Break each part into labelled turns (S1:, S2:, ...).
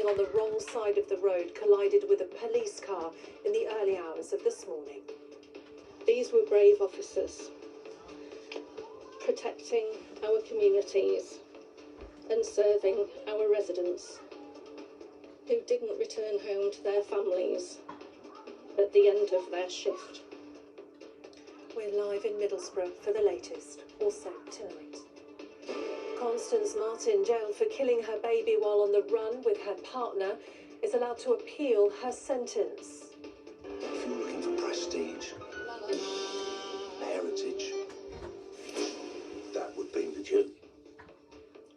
S1: travelling on the wrong side of the road collided with a police car in the early hours of this morning.
S2: These were brave officers, protecting our communities and serving our residents who didn't return home to their families at the end of their shift.
S1: We're live in Middlesbrough for the latest, also tonight. Constance Martin, jailed for killing her baby while on the run with her partner, is allowed to appeal her sentence.
S3: If you're looking for prestige, heritage, that would be the Duke.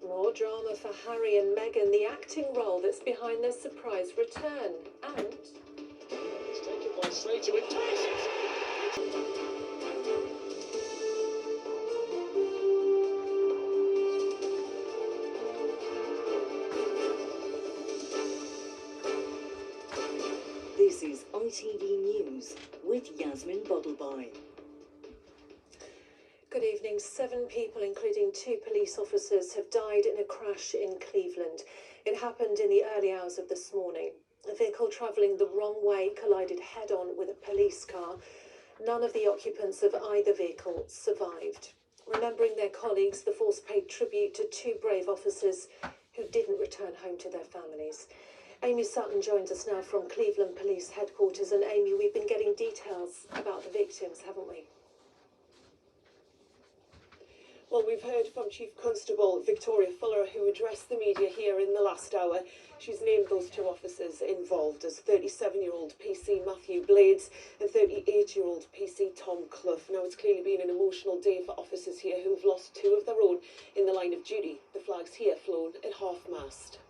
S1: More drama for Harry and Meghan, the acting role that's behind their surprise return. And
S4: it's taken by Slater with Tyson.
S5: This is ITV News with Yasmin Bodalbhai.
S1: Good evening. 7 people, including 2 police officers, have died in a crash in Cleveland. It happened in the early hours of this morning. A vehicle travelling the wrong way collided head-on with a police car. None of the occupants of either vehicle survived. Remembering their colleagues, the force paid tribute to 2 brave officers who didn't return home to their families. Amy Sutton joins us now from Cleveland Police Headquarters. And Amy, we've been getting details about the victims, haven't we?
S6: Well, we've heard from Chief Constable Victoria Fuller, who addressed the media here in the last hour. She's named those 2 officers involved as 37-year-old PC Matthew Blades and 38-year-old PC Tom Clough. Now, it's clearly been an emotional day for officers here who've lost 2 of their own in the line of duty. The flags here flown at half-mast.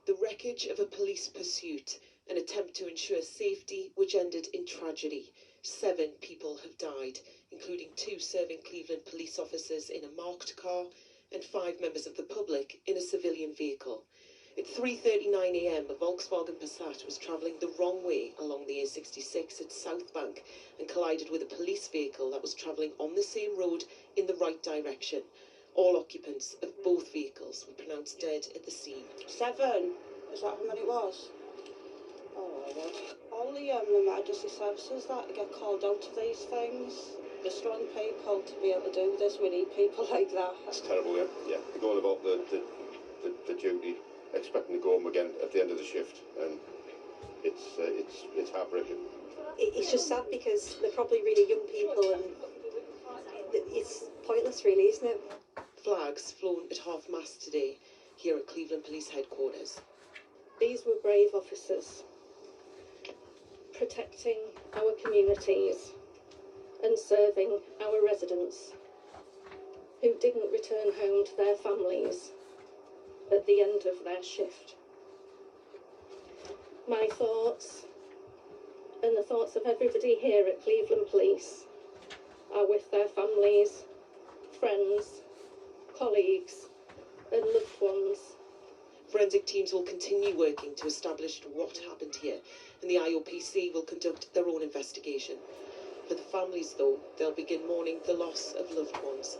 S6: The wreckage of a police pursuit, an attempt to ensure safety, which ended in tragedy. 7 people have died, including 2 serving Cleveland police officers in a marked car and 5 members of the public in a civilian vehicle. At 3:39 a.m, a Volkswagen Passat was travelling the wrong way along the A66 at South Bank and collided with a police vehicle that was travelling on the same road in the right direction. All occupants of both vehicles were pronounced dead at the scene.
S2: 7? Is that how many it was? Oh my God. All the emergency services that get called out to these things, they're strong people to be able to do this. We need people like that.
S7: It's terrible, yeah. They're going about the duty, expecting to go home again at the end of the shift, and it's heartbreaking.
S8: It's just sad because they're probably really young people, and it's pointless, really, isn't it?
S6: Flags flown at half-mast today here at Cleveland Police Headquarters.
S2: These were brave officers, protecting our communities and serving our residents who didn't return home to their families at the end of their shift. My thoughts and the thoughts of everybody here at Cleveland Police are with their families, friends, colleagues and loved ones.
S6: Forensic teams will continue working to establish what happened here, and the IOPC will conduct their own investigation. For the families, though, they'll begin mourning the loss of loved ones.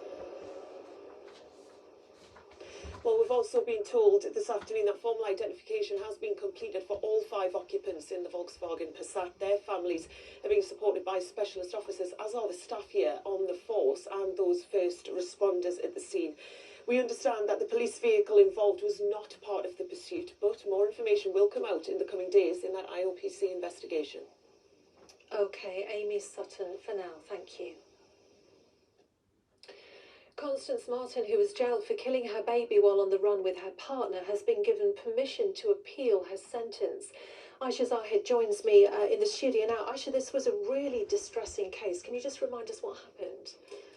S6: Well, we've also been told this afternoon that formal identification has been completed for all 5 occupants in the Volkswagen Passat. Their families are being supported by specialist officers, as are the staff here on the force and those first responders at the scene. We understand that the police vehicle involved was not part of the pursuit, but more information will come out in the coming days in that IOPC investigation.
S1: OK, Amy Sutton for now. Thank you. Constance Martin, who was jailed for killing her baby while on the run with her partner, has been given permission to appeal her sentence. Aisha Zahid joins me in the studio now. Aisha, this was a really distressing case. Can you just remind us what happened?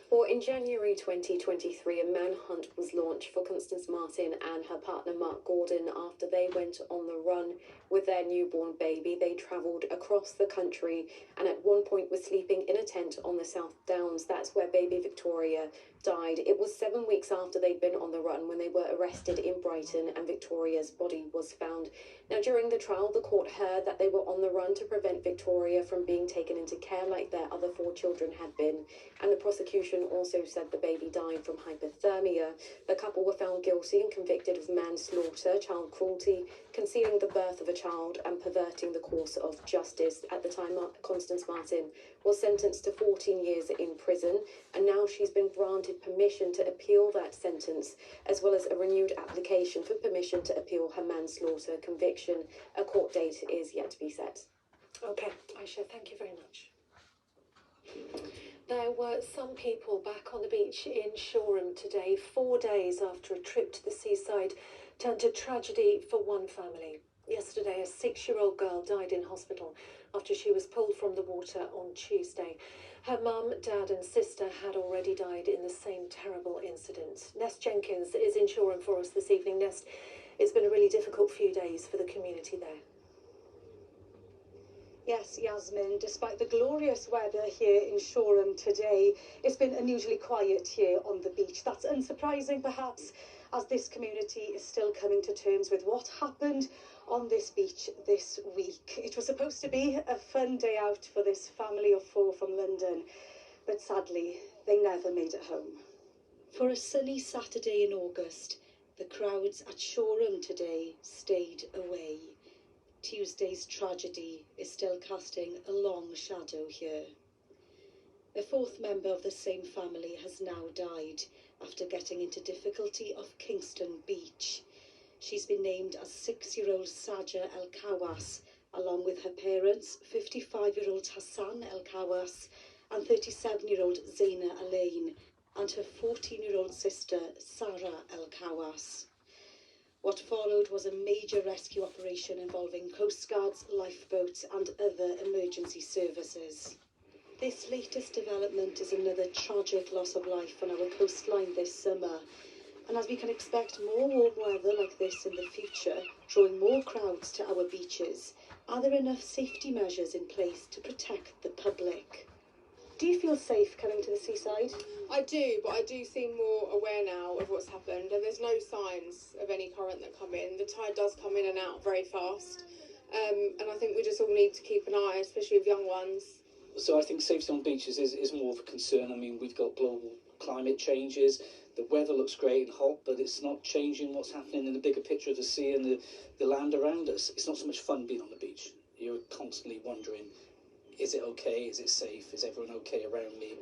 S8: Well, in January 2023, a manhunt was launched for Constance Martin and her partner Mark Gordon after they went on the run with their newborn baby. They travelled across the country and at one point were sleeping in a tent on the South Downs. That's where baby Victoria died. It was 7 weeks after they'd been on the run when they were arrested in Brighton and Victoria's body was found. Now, during the trial, the court heard that they were on the run to prevent Victoria from being taken into care like their other 4 children had been. And the prosecution also said the baby died from hypothermia. The couple were found guilty and convicted of manslaughter, child cruelty, concealing the birth of a child and perverting the course of justice. At the time, Constance Martin was sentenced to 14 years in prison, and now she's been granted permission to appeal that sentence, as well as a renewed application for permission to appeal her manslaughter conviction. A court date is yet to be set.
S1: Okay, Aisha, thank you very much. There were some people back on the beach in Shoreham today, 4 days after a trip to the seaside turned to tragedy for one family. Yesterday, a 6-year-old girl died in hospital after she was pulled from the water on Tuesday. Her mum, dad and sister had already died in the same terrible incident. Nest Jenkins is in Shoreham for us this evening. Nest, it's been a really difficult few days for the community there.
S9: Yes, Yasmin, despite the glorious weather here in Shoreham today, it's been unusually quiet here on the beach. That's unsurprising, perhaps, as this community is still coming to terms with what happened on this beach this week. It was supposed to be a fun day out for this family of 4 from London, but sadly, they never made it home. For a sunny Saturday in August, the crowds at Shoreham today stayed away. Tuesday's tragedy is still casting a long shadow here. A 4th member of the same family has now died after getting into difficulty off Kingston Beach. She's been named as 6-year-old Saja El Kawas, along with her parents, 55-year-old Hassan El Kawas and 37-year-old Zaina Alain, and her 14-year-old sister Sarah El Kawas. What followed was a major rescue operation involving Coast Guards, lifeboats and other emergency services. This latest development is another tragic loss of life on our coastline this summer. And as we can expect more warm weather like this in the future, drawing more crowds to our beaches, are there enough safety measures in place to protect the public? Do you feel safe coming to the seaside?
S10: I do, but I do seem more aware now of what's happened, and there's no signs of any current that come in. The tide does come in and out very fast, and I think we just all need to keep an eye, especially with young ones.
S11: So I think safety on beaches is more of a concern. I mean, we've got global climate changes. The weather looks great and hot, but it's not changing what's happening in the bigger picture of the sea and the land around us. It's not so much fun being on the beach. You're constantly wondering, is it okay? Is it safe? Is everyone okay around me?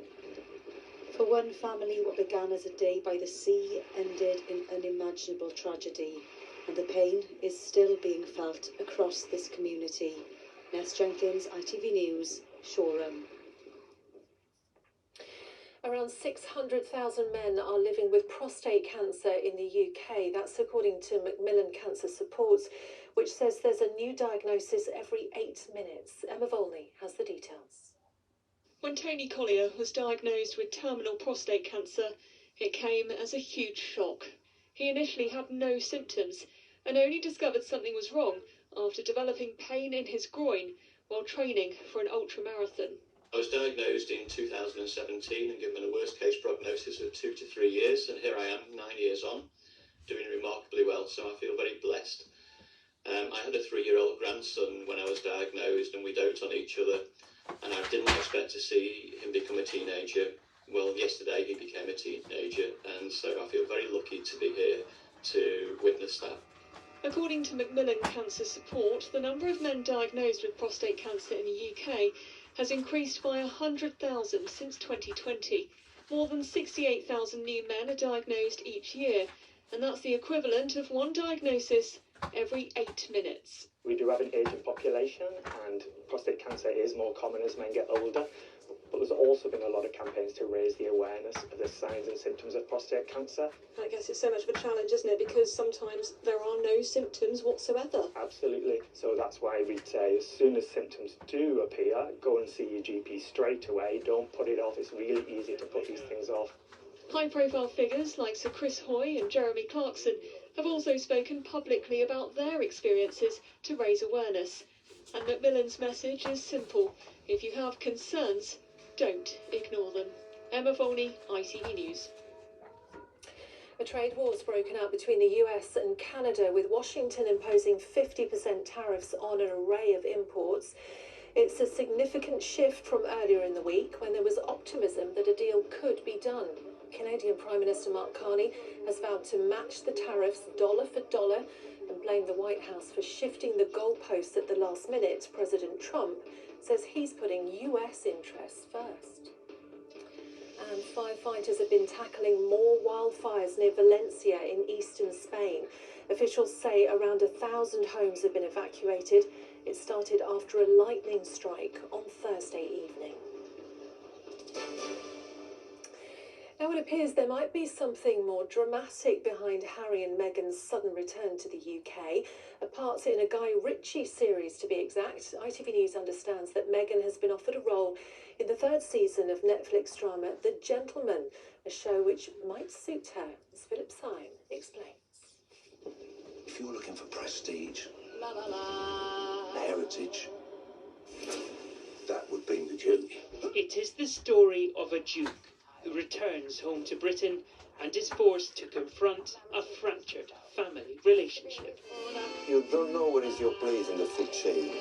S9: For one family, what began as a day by the sea ended in unimaginable tragedy, and the pain is still being felt across this community. Nest Jenkins, ITV News, Shoreham.
S1: Around 600,000 men are living with prostate cancer in the UK. That's according to Macmillan Cancer Support, which says there's a new diagnosis every 8 minutes. Emma Volney has the details.
S12: When Tony Collier was diagnosed with terminal prostate cancer, it came as a huge shock. He initially had no symptoms and only discovered something was wrong after developing pain in his groin while training for an ultramarathon.
S13: I was diagnosed in 2017 and given a worst-case prognosis of 2 to 3 years, and here I am, 9 years on, doing remarkably well, so I feel very blessed. I had a 3-year-old grandson when I was diagnosed, and we dote on each other, and I didn't expect to see him become a teenager. Well, yesterday he became a teenager, and so I feel very lucky to be here to witness that.
S12: According to Macmillan Cancer Support, the number of men diagnosed with prostate cancer in the UK has increased by 100,000 since 2020. More than 68,000 new men are diagnosed each year, and that's the equivalent of one diagnosis every 8 minutes.
S14: We do have an ageing population, and prostate cancer is more common as men get older, but there's also been a lot of campaigns to raise the awareness of the signs and symptoms of prostate cancer.
S12: I guess it's so much of a challenge, isn't it? Because sometimes there are no symptoms whatsoever.
S14: Absolutely. So that's why we'd say as soon as symptoms do appear, go and see your GP straight away. Don't put it off. It's really easy to put these things off.
S12: High-profile figures like Sir Chris Hoy and Jeremy Clarkson have also spoken publicly about their experiences to raise awareness. And Macmillan's message is simple. If you have concerns, don't ignore them. Emma Volney, ITV News.
S1: A trade war's broken out between the US and Canada, with Washington imposing 50% tariffs on an array of imports. It's a significant shift from earlier in the week, when there was optimism that a deal could be done. Canadian Prime Minister Mark Carney has vowed to match the tariffs dollar for dollar and blamed the White House for shifting the goalposts at the last minute. President Trump says he's putting US interests first. And firefighters have been tackling more wildfires near Valencia in eastern Spain. Officials say around 1,000 homes have been evacuated. It started after a lightning strike on Thursday evening. Now it appears there might be something more dramatic behind Harry and Meghan's sudden return to the UK. A part in a Guy Ritchie series, to be exact. ITV News understands that Meghan has been offered a role in the third season of Netflix drama The Gentleman, a show which might suit her, as Philip Syme explains.
S3: If you're looking for prestige, heritage, that would be the Duke.
S15: It is the story of a Duke who returns home to Britain and is forced to confront a fractured family relationship.
S3: You don't know what is your place in the food chain.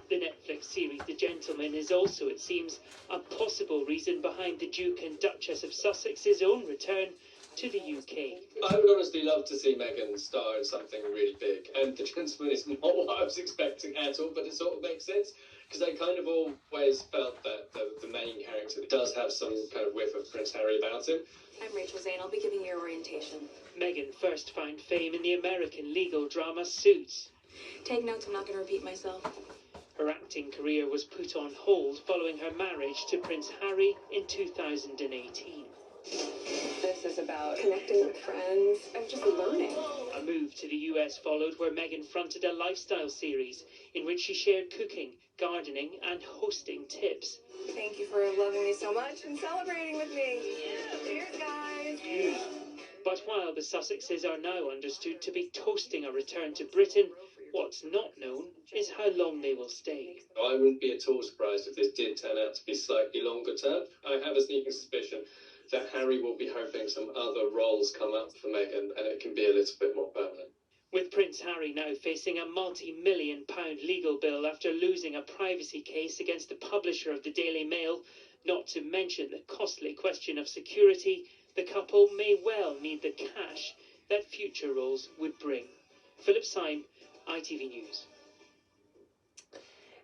S15: The Netflix series The Gentleman is also, it seems, a possible reason behind the Duke and Duchess of Sussex's own return to the UK.
S16: I would honestly love to see Meghan star in something really big, and The Gentleman is not what I was expecting at all, but it sort of makes sense, because I kind of always felt that the main character does have some kind of whiff of Prince Harry about him.
S17: I'm Rachel Zane. I'll be giving you your orientation.
S15: Meghan first found fame in the American legal drama Suits.
S17: Take notes, I'm not going to repeat myself.
S15: Her acting career was put on hold following her marriage to Prince Harry in 2018.
S17: This is about connecting with friends and just learning.
S15: A move to the US followed, where Meghan fronted a lifestyle series in which she shared cooking, gardening and hosting tips.
S17: Thank you for loving me so much and celebrating with me. Cheers, guys.
S15: But while the Sussexes are now understood to be toasting a return to Britain, what's not known is how long they will stay.
S16: I wouldn't be at all surprised if this did turn out to be slightly longer term. I have a sneaking suspicion that Harry will be hoping some other roles come up for Meghan, and it can be a little bit more permanent.
S15: With Prince Harry now facing a multi-million-pound legal bill after losing a privacy case against the publisher of the Daily Mail, not to mention the costly question of security, the couple may well need the cash that future roles would bring. Philip Syme, ITV News.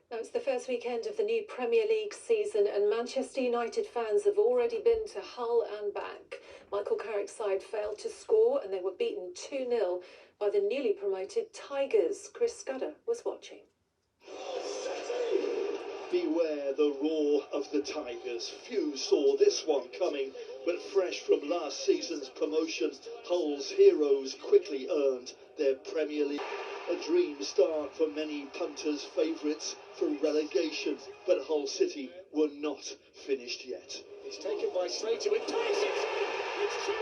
S1: Now, it's the first weekend of the new Premier League season, and Manchester United fans have already been to Hull and back. Michael Carrick's side failed to score, and they were beaten 2-0 by the newly promoted Tigers. Chris Scudder was watching.
S18: Beware the roar of the Tigers. Few saw this one coming, but fresh from last season's promotion, Hull's heroes quickly earned their Premier League. A dream start for many punters' favourites for relegation, but Hull City were not finished yet.
S4: It's taken by Slater with pace. It's 2-0.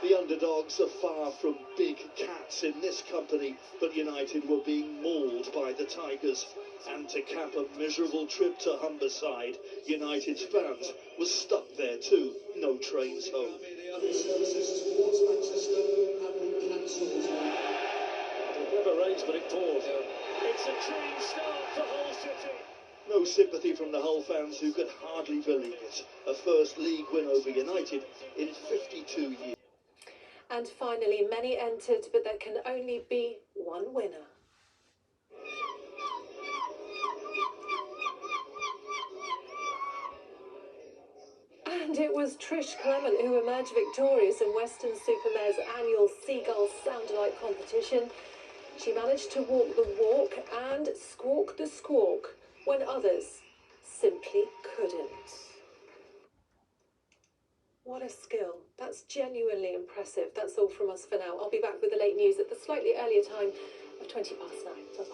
S18: The underdogs are far from big cats in this company, but United were being mauled by the Tigers. And to cap a miserable trip to Humberside, United's fans were stuck there too. No trains home.
S4: It never rains, but it pours. It's a train start for Hull City.
S18: No sympathy from the Hull fans, who could hardly believe it. A first league win over United in 52 years.
S1: And finally, many entered, but there can only be one winner. And it was Trish Clement who emerged victorious in Weston-super-Mare's annual Seagull Soundalike competition. She managed to walk the walk and squawk the squawk when others simply couldn't. What a skill. That's genuinely impressive. That's all from us for now. I'll be back with the late news at the slightly earlier time of 9:20. Bye-bye.